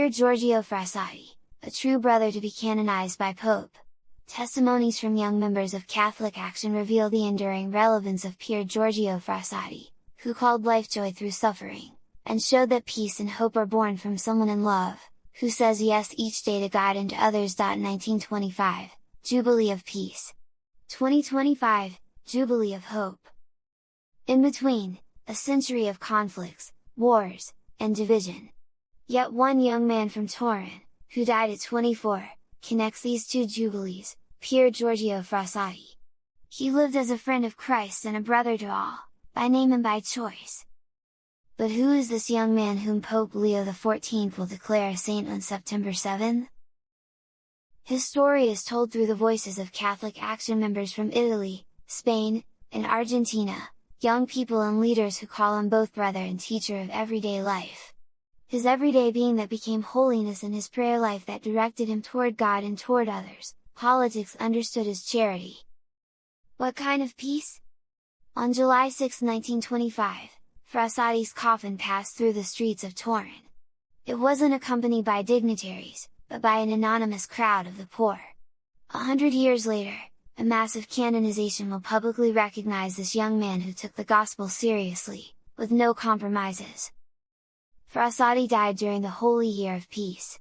Pier Giorgio Frassati, a true brother to be canonized by Pope. Testimonies from young members of Catholic Action reveal the enduring relevance of Pier Giorgio Frassati, who called life joy through suffering, and showed that peace and hope are born from someone in love, who says yes each day to God and to others. 1925, Jubilee of Peace. 2025, Jubilee of Hope. In between, a century of conflicts, wars, and division. Yet one young man from Turin, who died at 24, connects these two jubilees, Pier Giorgio Frassati. He lived as a friend of Christ and a brother to all, by name and by choice. But who is this young man whom Pope Leo XIV will declare a saint on September 7? His story is told through the voices of Catholic Action members from Italy, Spain, and Argentina, young people and leaders who call him both brother and teacher of everyday life. His everyday being that became holiness in his prayer life that directed him toward God and toward others, politics understood as charity. What kind of peace? On July 6, 1925, Frassati's coffin passed through the streets of Turin. It wasn't accompanied by dignitaries, but by an anonymous crowd of the poor. 100 years later, a massive canonization will publicly recognize this young man who took the gospel seriously, with no compromises. Frassati died during the Holy Year of Peace.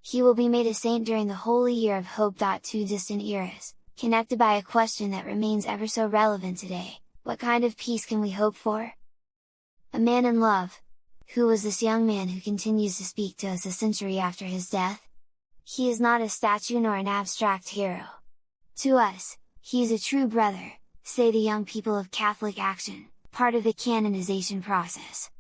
He will be made a saint during the Holy Year of Hope. Two distant eras, connected by a question that remains ever so relevant today: what kind of peace can we hope for? A man in love. Who was this young man who continues to speak to us a century after his death? He is not a statue nor an abstract hero. To us, he is a true brother, say the young people of Catholic Action, part of the canonization process.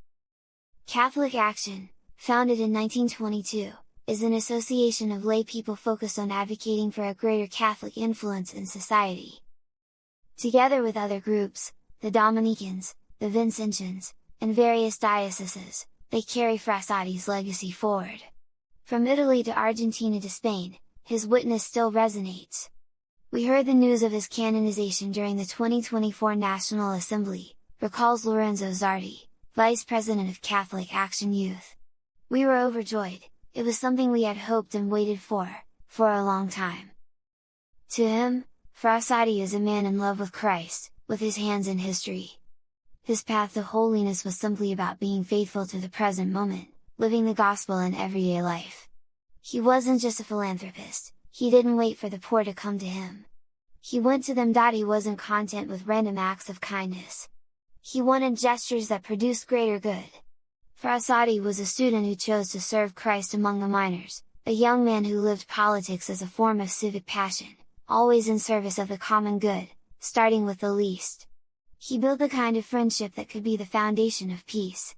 Catholic Action, founded in 1922, is an association of lay people focused on advocating for a greater Catholic influence in society. Together with other groups, the Dominicans, the Vincentians, and various dioceses, they carry Frassati's legacy forward. From Italy to Argentina to Spain, his witness still resonates. We heard the news of his canonization during the 2024 National Assembly, recalls Lorenzo Zardi, Vice President of Catholic Action Youth. We were overjoyed, it was something we had hoped and waited for a long time. To him, Frassati is a man in love with Christ, with his hands in history. His path to holiness was simply about being faithful to the present moment, living the gospel in everyday life. He wasn't just a philanthropist, he didn't wait for the poor to come to him. He went to them. He wasn't content with random acts of kindness. He wanted gestures that produced greater good. Frassati was a student who chose to serve Christ among the minors, a young man who lived politics as a form of civic passion, always in service of the common good, starting with the least. He built the kind of friendship that could be the foundation of peace.